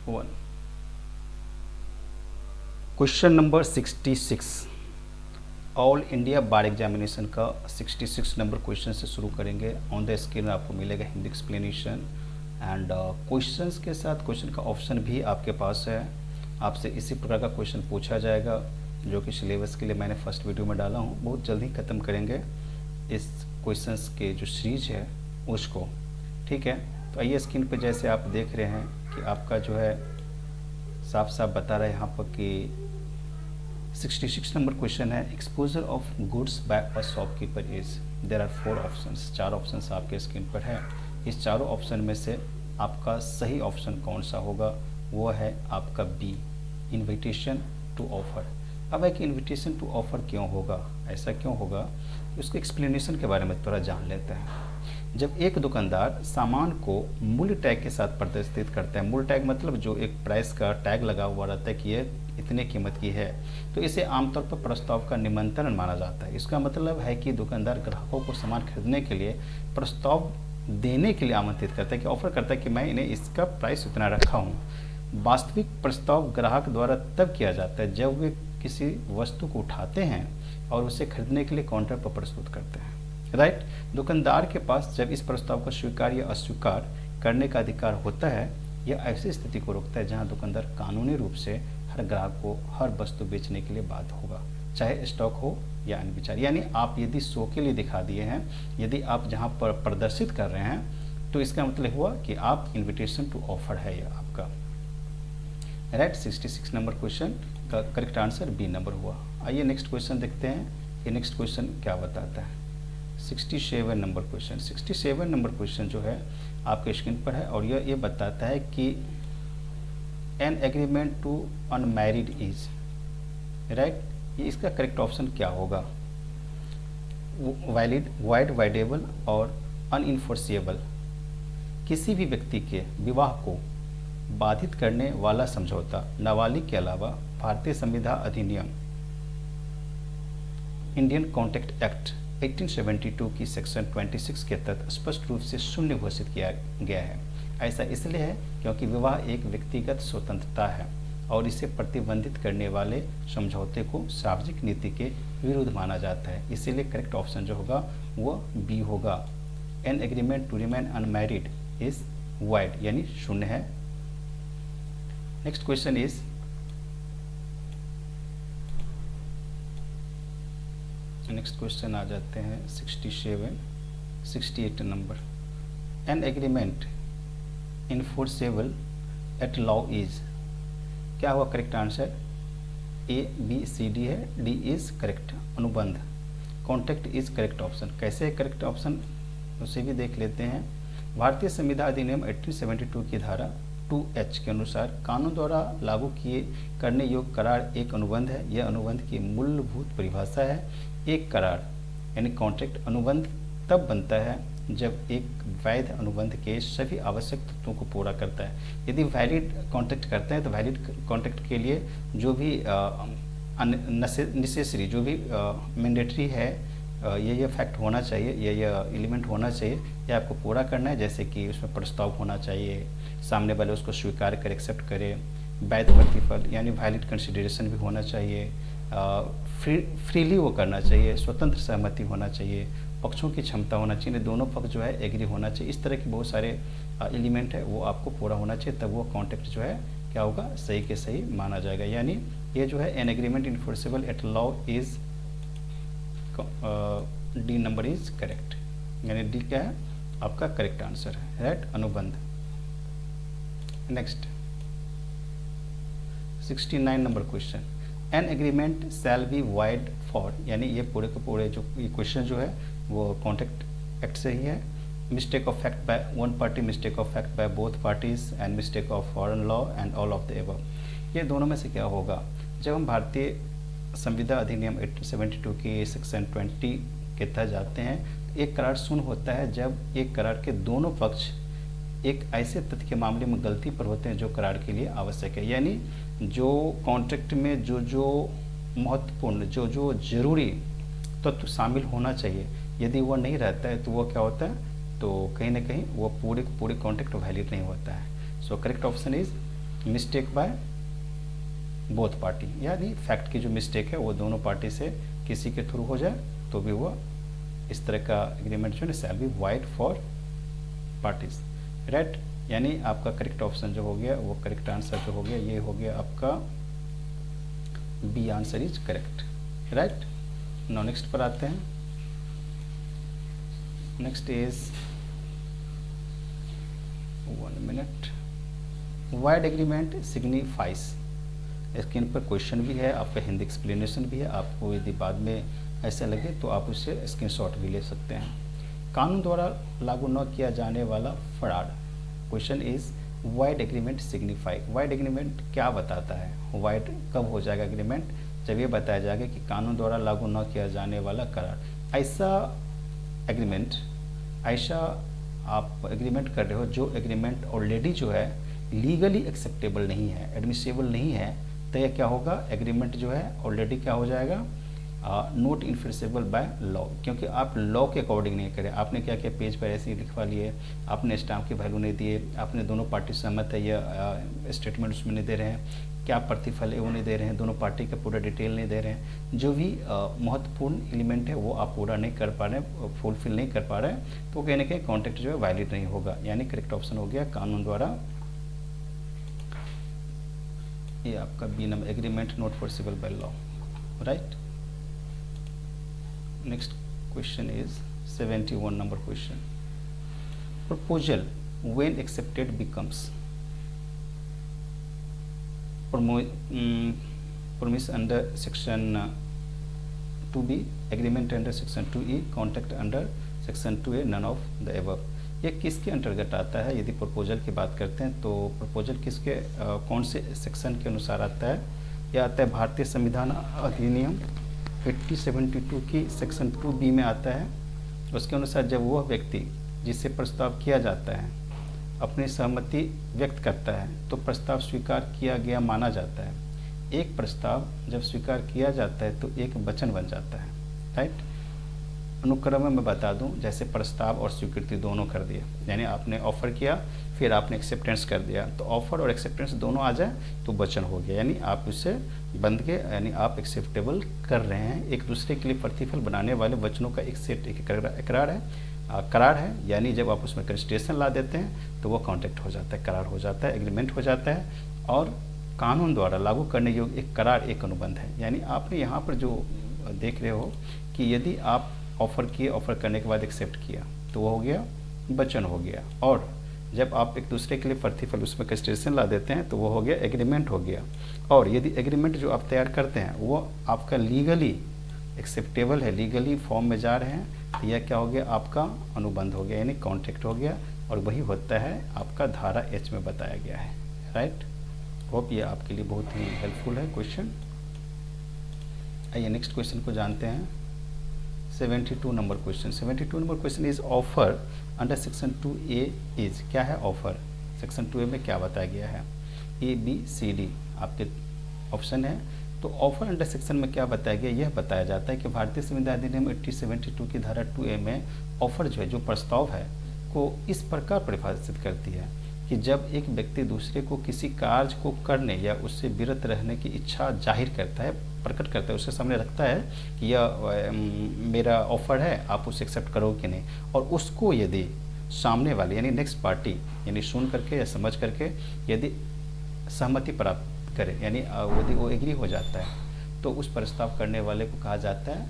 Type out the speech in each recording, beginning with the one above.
1। Question number 66, all India बार examination का 66 number question से शुरू करेंगे। ऑन द स्क्रीन आपको मिलेगा हिंदी एक्सप्लेनेशन एंड क्वेश्चंस के साथ क्वेश्चन का ऑप्शन भी आपके पास है। आपसे इसी प्रकार का क्वेश्चन पूछा जाएगा जो कि सिलेबस के लिए मैंने फर्स्ट वीडियो में डाला हूँ। बहुत जल्दी ख़त्म करेंगे इस क्वेश्चंस के जो सीरीज है उसको, ठीक है। तो आइए स्क्रीन पे जैसे आप देख रहे हैं कि आपका जो है साफ साफ बता रहा है यहाँ पर कि 66 नंबर क्वेश्चन है, exposure of goods by a shopkeeper is. There are 4 options, 4 options आपके स्क्रीन पर है। इस चारों ऑप्शन में से आपका सही ऑप्शन कौन सा होगा? वो है आपका बी, इनविटेशन टू ऑफर। अब है कि इनविटेशन टू ऑफर क्यों होगा, ऐसा क्यों होगा, उसके एक्सप्लेनेशन के बारे में थोड़ा जान लेते हैं। जब एक दुकानदार सामान को मूल्य टैग के साथ प्रदर्शित करता है, मूल्य टैग मतलब जो एक प्राइस का टैग लगा हुआ रहता है कि ये इतने कीमत की है, तो इसे आमतौर पर प्रस्ताव का निमंत्रण माना जाता है। इसका मतलब है कि दुकानदार ग्राहकों को सामान खरीदने के लिए प्रस्ताव देने के लिए आमंत्रित करता है, कि ऑफर करता है कि मैं इन्हें इसका प्राइस इतना रखा हूँ। वास्तविक प्रस्ताव ग्राहक द्वारा तब किया जाता है जब वे किसी वस्तु को उठाते हैं और उसे खरीदने के लिए काउंटर पर प्रस्तुत करते हैं, राइट। दुकानदार के पास जब इस प्रस्ताव को स्वीकार या अस्वीकार करने का अधिकार होता है, यह ऐसी स्थिति को रोकता है जहां दुकानदार कानूनी रूप से हर ग्राहक को हर वस्तु बेचने के लिए बाध्य होगा, चाहे स्टॉक हो या अन्य विचार। यानी आप यदि शो के लिए दिखा दिए हैं, यदि आप जहां पर प्रदर्शित कर रहे हैं, तो इसका मतलब हुआ कि आप इन्विटेशन टू ऑफर है यह आपका, राइट। 66 नंबर क्वेश्चन का करेक्ट आंसर बी नंबर हुआ। आइए नेक्स्ट क्वेश्चन देखते हैं कि नेक्स्ट क्वेश्चन क्या बताता है। 67 नंबर क्वेश्चन, 67 नंबर क्वेश्चन जो है आपके स्क्रीन पर है और यह बताता है कि an agreement to unmarried is, right. ये इसका करेक्ट ऑप्शन क्या होगा? वैलिड, वाइड, वाइडेबल और अनइन्फोर्सिएबल। किसी भी व्यक्ति के विवाह को बाधित करने वाला समझौता नाबालिग के अलावा भारतीय संविधान अधिनियम इंडियन कॉन्ट्रैक्ट एक्ट 1872 की सेक्शन 26 के तहत स्पष्ट रूप से शून्य घोषित किया गया है। ऐसा इसलिए है क्योंकि विवाह एक व्यक्तिगत स्वतंत्रता है और इसे प्रतिबंधित करने वाले समझौते को सार्वजनिक नीति के विरुद्ध माना जाता है। इसीलिए करेक्ट ऑप्शन जो होगा वो बी होगा। An agreement to remain unmarried is void, यानी शून्य है। Next question is next question आ जाते हैं 68 number. An agreement enforceable at law is, क्या हुआ correct answer? A, B, C, D है, डी इज करेक्ट। अनुबंध, कॉन्ट्रैक्ट इज करेक्ट ऑप्शन। कैसे करेक्ट ऑप्शन उसे भी देख लेते हैं। भारतीय संविधान अधिनियम 1872 की धारा 2H के अनुसार कानून द्वारा लागू किए करने योग्य करार एक अनुबंध है। यह अनुबंध की मूलभूत परिभाषा है। एक करार यानी कॉन्ट्रैक्ट अनुबंध तब बनता है जब एक वैध अनुबंध के सभी आवश्यक तत्वों को पूरा करता है। यदि वैलिड कॉन्ट्रैक्ट करते हैं तो वैलिड कॉन्ट्रैक्ट के लिए जो भी नेसेसरी, जो भी मैंडेटरी है, ये फैक्ट होना चाहिए, ये एलिमेंट होना चाहिए, ये आपको पूरा करना है। जैसे कि उसमें प्रस्ताव होना चाहिए, सामने वाले उसको स्वीकार करे, एक्सेप्ट करे, वैध प्रतिफल यानी वैलिड कंसिडरेशन भी होना चाहिए, फ्रीली वो करना चाहिए, स्वतंत्र सहमति होना चाहिए, पक्षों की क्षमता होना चाहिए, दोनों पक्ष जो है एग्री होना चाहिए। इस तरह के बहुत सारे एलिमेंट है वो आपको पूरा होना चाहिए, तब वो कॉन्ट्रैक्ट जो है क्या होगा, सही के सही माना जाएगा। यानी ये जो है an agreement enforceable at law is, D number is correct, यानी डी क्या है आपका करेक्ट आंसर है, राइट, अनुबंध। Next 69 number question. An agreement shall be void for, यानी ये पूरे के पूरे जो ये क्वेश्चन जो है वो कॉन्ट्रैक्ट एक्ट से ही है। Mistake of fact by one party, mistake of fact by both parties and mistake of foreign law and all of the above. ये दोनों में से क्या होगा? जब हम भारतीय संविधान अधिनियम 1872 के सेक्शन 20 के तहत जाते हैं, एक करार शून्य होता है जब एक करार के दोनों पक्ष एक ऐसे तथ्य के मामले में गलती पर होते हैं जो करार के लिए आवश्यक है। यानी जो कॉन्ट्रैक्ट में जो महत्वपूर्ण, जो जरूरी तत्व शामिल होना चाहिए, यदि वो नहीं रहता है तो वो क्या होता है, तो कहीं ना कहीं वो पूरे कॉन्ट्रैक्ट वैलिड नहीं होता है। So correct option is mistake by both party, यानी फैक्ट की जो मिस्टेक है वो दोनों पार्टी से किसी के थ्रू हो जाए तो भी वो इस तरह का एग्रीमेंट जो है शैल be void for parties, right. यानी आपका करेक्ट ऑप्शन जो हो गया वो करेक्ट आंसर जो हो गया ये हो गया आपका B answer is correct, right. Now next पर आते हैं। Next is 1 minute. Void agreement signifies, screen पर क्वेश्चन भी है, आपका हिंदी एक्सप्लेनेशन भी है। आपको यदि बाद में ऐसा लगे तो आप उससे स्क्रीनशॉट भी ले सकते हैं। कानून द्वारा लागू न किया जाने वाला fraud. Question is wide agreement signify, wide agreement क्या बताता है? वाइड कब हो जाएगा एग्रीमेंट? जब ये बताया जाएगा कि कानून द्वारा लागू न किया जाने वाला करार। ऐसा एग्रीमेंट, ऐसा आप एग्रीमेंट कर रहे हो जो एग्रीमेंट ऑलरेडी जो है लीगली एक्सेप्टेबल नहीं है, एडमिसेबल नहीं है, तो यह क्या होगा? एग्रीमेंट जो है ऑलरेडी क्या हो जाएगा? नॉट इन्फोर्सेबल बाय लॉ, क्योंकि आप लॉ के अकॉर्डिंग नहीं करें। आपने क्या किया, पेज पर ऐसे ही लिखवा लिए, आपने स्टाम्प की वैल्यू नहीं दिए, आपने दोनों पार्टी सहमत है या स्टेटमेंट उसमें नहीं दे रहे हैं, क्या प्रतिफल है वो नहीं दे रहे हैं, दोनों पार्टी का पूरा डिटेल नहीं दे रहे हैं, जो भी महत्वपूर्ण एलिमेंट है वो आप पूरा नहीं कर पा रहे हैं, फुलफिल नहीं कर पा रहे हैं, तो कहीं ना कहीं कॉन्ट्रैक्ट जो है वैलिड नहीं होगा। यानी करेक्ट ऑप्शन हो गया कानून द्वारा, ये आपका B number, agreement not forceable by law, right. Next question is 71 number question. Proposal when accepted becomes promise under section 2b, agreement under section 2e, contract under section 2a, none of the above। ये किसके अंतर्गत आता है? यदि proposal की बात करते हैं तो प्रपोजल किसके कौन से सेक्शन के अनुसार आता है? यह आता है भारतीय संविधान अधिनियम 1872 की सेक्शन 2b में आता है। उसके अनुसार जब वह व्यक्ति जिससे प्रस्ताव किया जाता है अपनी सहमति व्यक्त करता है तो प्रस्ताव स्वीकार किया गया माना जाता है। एक प्रस्ताव जब स्वीकार किया जाता है तो एक वचन बन जाता है, राइट। अनुक्रम में मैं बता दूं, जैसे प्रस्ताव और स्वीकृति दोनों कर दिया, यानी आपने ऑफर किया फिर आपने एक्सेप्टेंस कर दिया, तो ऑफर और एक्सेप्टेंस दोनों आ जाए तो वचन हो गया, यानी आप उससे बंध गए, यानी आप एक्सेप्टेबल कर रहे हैं। एक दूसरे के लिए प्रतिफल बनाने वाले वचनों का एक सेट, एक इकरार है, करार है, यानी जब आप उसमें कंस्ट्रेशन ला देते हैं तो वो कॉन्ट्रैक्ट हो जाता है, करार हो जाता है, एग्रीमेंट हो जाता है। और कानून द्वारा लागू करने योग्य एक करार एक अनुबंध है। यानी आपने यहाँ पर जो देख रहे हो कि यदि आप ऑफर किए, ऑफर करने के बाद एक्सेप्ट किया तो वो हो गया वचन हो गया, और जब आप एक दूसरे के लिए प्रतिफल उसमें कंस्ट्रेशन ला देते हैं तो वो हो गया एग्रीमेंट हो गया। और यदि एग्रीमेंट जो आप तैयार करते हैं वो आपका लीगली एक्सेप्टेबल है, लीगली फॉर्म में जा रहे हैं, तो यह क्या हो गया? आपका अनुबंध हो गया, यानी कॉन्ट्रैक्ट हो गया, और वही होता है आपका धारा H में बताया गया है, राइट। होप ये आपके लिए बहुत ही हेल्पफुल है क्वेश्चन। आइए नेक्स्ट क्वेश्चन को जानते हैं। 72 number question. 72 number question is offer under section 2A is, क्या है ऑफर? सेक्शन 2A में क्या बताया गया है? ABCD आपके ऑप्शन है। तो ऑफर अंडर सेक्शन में क्या बताया गया? यह बताया जाता है कि भारतीय संविधान अधिनियम 1872 की धारा 2A में ऑफर जो है, जो प्रस्ताव है, को इस प्रकार परिभाषित करती है कि जब एक व्यक्ति दूसरे को किसी कार्य को करने या उससे विरत रहने की इच्छा जाहिर करता है, प्रकट करता है, उसके सामने रखता है कि यह मेरा ऑफर है, आप उसे एक्सेप्ट करोगे कि नहीं, और उसको यदि सामने वाले यानी नेक्स्ट पार्टी यानी सुन करके या समझ करके यदि सहमति प्राप्त करे, यानी यदि वो एग्री हो जाता है तो उस प्रस्ताव करने वाले को कहा जाता है,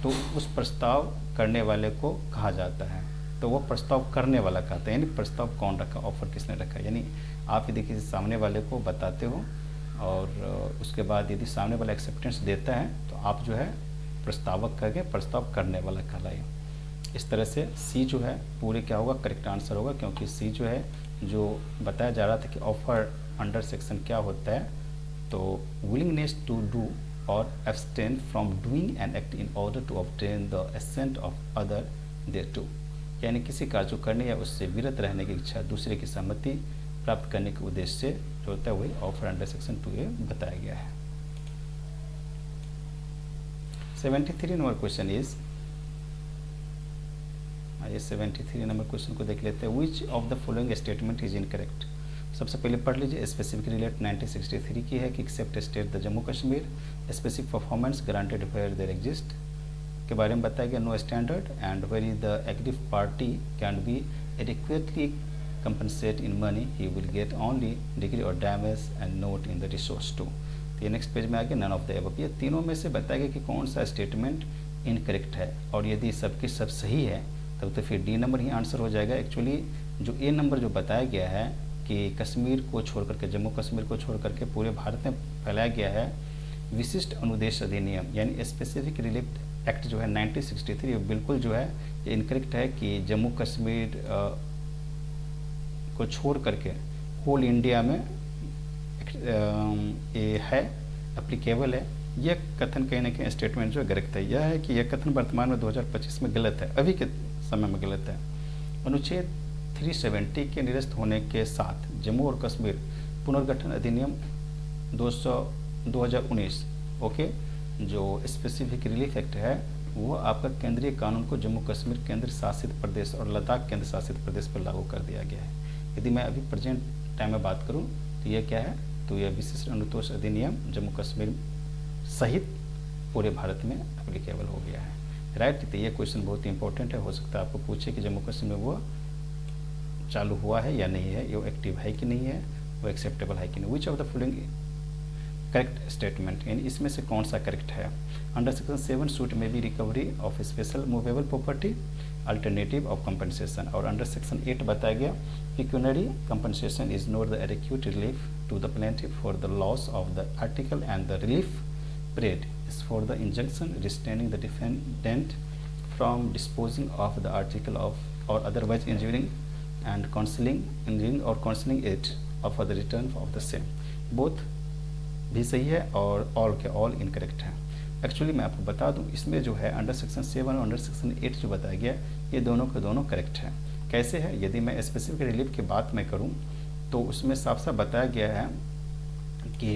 तो उस प्रस्ताव करने वाले को कहा जाता है, तो वो प्रस्ताव करने वाला कहते हैं। यानी प्रस्ताव कौन रखा, ऑफर किसने रखा? यानी आप यदि किसी सामने वाले को बताते हो और उसके बाद यदि सामने वाला एक्सेप्टेंस देता है तो आप जो है प्रस्तावक करके प्रस्ताव करने वाला कहलाए। इस तरह से सी जो है पूरे क्या होगा? करेक्ट आंसर होगा, क्योंकि सी जो है जो बताया जा रहा था कि ऑफर अंडर सेक्शन क्या होता है, तो विलिंगनेस टू डू और abstain from doing an act in order to obtain the assent of other thereto, यानी किसी कार्य को करने या उससे विरत रहने की इच्छा, दूसरे की सहमति प्राप्त करने के उद्देश्य से जो होता है वही ऑफर अंडर सेक्शन 2A बताया गया है। 73 नंबर क्वेश्चन इज, आइए 73 नंबर क्वेश्चन को देख लेते हैं। विच of the following statement is incorrect. सबसे पहले पढ़ लीजिए, स्पेसिफिक रिलेट 1963 की है कि except state the Jammu Kashmir specific performance granted where there exist के बारे में बताया गया, no standard and where is the aggrieve party can be adequately compensate in money, he will get only degree or damage and note in the resource too. तो ये next page में आ गया none of the above. ये तीनों में से बताया गया कि कौन सा स्टेटमेंट इनकरेक्ट है, और यदि सबके सब सही है तब तो फिर डी नंबर ही आंसर हो जाएगा। एक्चुअली जो ए नंबर जो बताया गया है कि कश्मीर को छोड़ करके, जम्मू कश्मीर को छोड़ करके पूरे भारत में फैलाया गया है विशिष्ट अनुदेश अधिनियम यानी स्पेसिफिक रिलीफ एक्ट जो है 1963, बिल्कुल जो है ये इनकरेक्ट है कि जम्मू कश्मीर को छोड़ करके होल इंडिया में ये है एप्लीकेबल है। यह कथन कहीं ना कहीं स्टेटमेंट जो है गलत है। यह है कि यह कथन वर्तमान में 2025 में गलत है, अभी के समय में गलत है। अनुच्छेद 370 के निरस्त होने के साथ जम्मू और कश्मीर पुनर्गठन अधिनियम 2019 ओके, जो स्पेसिफिक रिलीफ एक्ट है वो आपका केंद्रीय कानून को जम्मू कश्मीर केंद्र शासित प्रदेश और लद्दाख केंद्र शासित प्रदेश पर लागू कर दिया गया है। यदि मैं अभी प्रेजेंट टाइम में बात करूं तो यह क्या है, तो यह विशिष्ट अनुतोष अधिनियम जम्मू कश्मीर सहित पूरे भारत में एप्लीकेबल हो गया है। राइट, तो ये क्वेश्चन बहुत ही इंपॉर्टेंट है। हो सकता है आपको पूछे कि जम्मू कश्मीर में वो चालू हुआ है या नहीं है, वो एक्टिव है कि नहीं है, वो एक्सेप्टेबल है कि नहीं। Which of the following correct statement, यानी इसमें से कौन सा करेक्ट है। अंडर सेक्शन 7 सूट में B recovery of special movable property alternative of compensation, और अंडर सेक्शन 8 बताया गया pecuniary compensation is not the adequate relief to the plaintiff for the loss of the article and the relief paid is for the injunction restraining the defendant from disposing of the article of or otherwise injuring or cancelling it or for the return of the same। both भी सही है और all के all incorrect है। Actually मैं आपको बता दूं, इसमें जो है अंडर सेक्शन 7 और अंडर सेक्शन 8 जो बताया गया ये दोनों के दोनों करेक्ट है। कैसे है, यदि मैं स्पेसिफिक रिलीफ की बात मैं करूं तो उसमें साफ साफ बताया गया है कि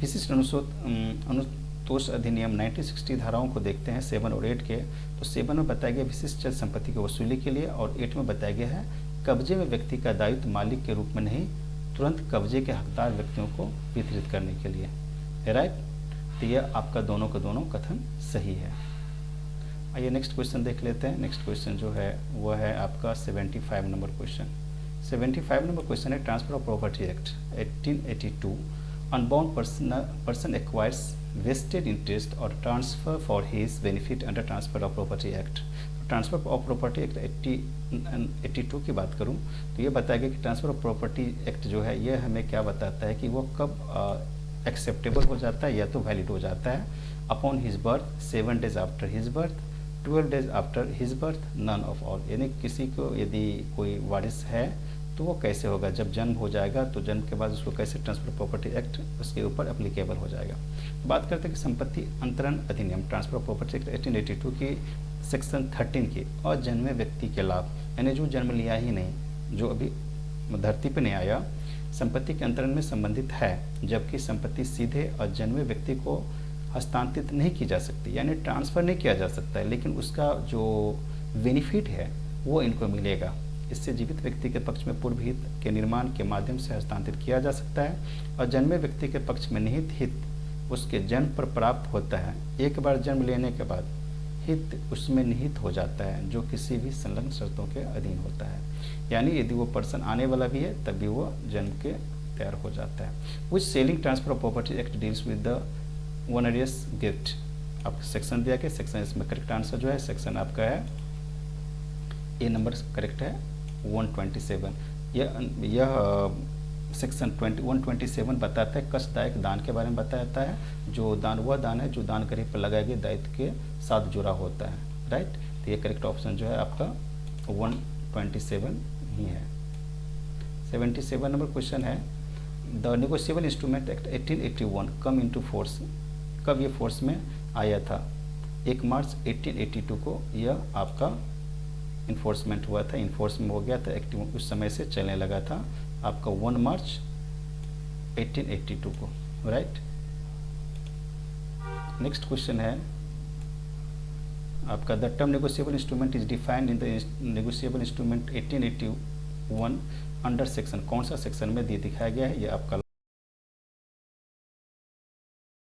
विशिष्ट अनुतोष अधिनियम 1960 धाराओं को देखते हैं 7 और 8 के, तो 7 में बताया गया विशिष्ट चल संपत्ति की वसूली के लिए, और 8 में बताया गया है कब्जे में व्यक्ति का दायित्व मालिक के रूप में नहीं, तुरंत कब्जे के हकदार व्यक्तियों को वितरित करने के लिए। राइट, तो यह आपका दोनों का दोनों कथन सही है। आइए नेक्स्ट क्वेश्चन देख लेते हैं। नेक्स्ट क्वेश्चन जो है वह है आपका 75 नंबर क्वेश्चन। 75 नंबर क्वेश्चन है transfer of property act 1882। Unborn person acquires vested interest और transfer for his benefit under transfer of property act. Transfer of property act 82 की बात करूं तो ये बताया गया कि ट्रांसफर ऑफ प्रॉपर्टी एक्ट जो है ये हमें क्या बताता है कि वो कब एक्सेप्टेबल हो जाता है या तो वैलिड हो जाता है। Upon his birth, 7 days after his birth, 12 days after his birth, none of all. यानी किसी को यदि कोई वारिस है तो वो कैसे होगा, जब जन्म हो जाएगा तो जन्म के बाद उसको कैसे ट्रांसफर प्रॉपर्टी एक्ट उसके ऊपर एप्लीकेबल हो जाएगा। बात करते हैं कि संपत्ति अंतरण अधिनियम ट्रांसफर ऑफ प्रॉपर्टी एक्ट 1882 की सेक्शन 13 की अजन्मे व्यक्ति के लाभ, यानी जो जन्म लिया ही नहीं, जो अभी धरती पर नहीं आया, संपत्ति के अंतरण में संबंधित है, जबकि संपत्ति सीधे अजन्मे व्यक्ति को हस्तांतरित नहीं की जा सकती, यानी ट्रांसफ़र नहीं किया जा सकता है, लेकिन उसका जो बेनिफिट है वो इनको मिलेगा। इससे जीवित व्यक्ति के पक्ष में पूर्व हित के निर्माण के माध्यम से हस्तांतरित किया जा सकता है, और जन्मे व्यक्ति के पक्ष में निहित हित उसके जन्म पर प्राप्त होता है। एक बार जन्म लेने के बाद हित उसमें निहित हो जाता है, जो किसी भी संलग्न शर्तों के अधीन होता है। यानी यदि वो पर्सन आने वाला भी है तब भी वो जन्म के तैयार हो जाता है। Which selling transfer of property act deals with the onerous gift. आपको सेक्शन दिया गया, सेक्शन इसमें करेक्ट आंसर जो है सेक्शन आपका है ए नंबर करेक्ट है 127। यह सेक्शन 127 बताता है कष्टदायक दान के बारे में बताता है, जो दान वह दान है जो दान गरीब पर लगाए गए दायित्व के साथ जुड़ा होता है। राइट, तो ये करेक्ट ऑप्शन जो है आपका 127 ही है। 77 नंबर क्वेश्चन है the negotiable instrument act 1881 come into force. कब ये फोर्स में आया था? 1 मार्च 1882 को यह आपका इन्फोर्समेंट हुआ था, इन्फोर्समेंट हो गया था, एक्टिव उस समय से चलने लगा था आपका 1 मार्च 1882 को। राइट, नेक्स्ट क्वेश्चन है आपका the term negotiable instrument is defined in the negotiable instrument 1881 under section, कौन सा सेक्शन में दिखाया गया है, ये आपका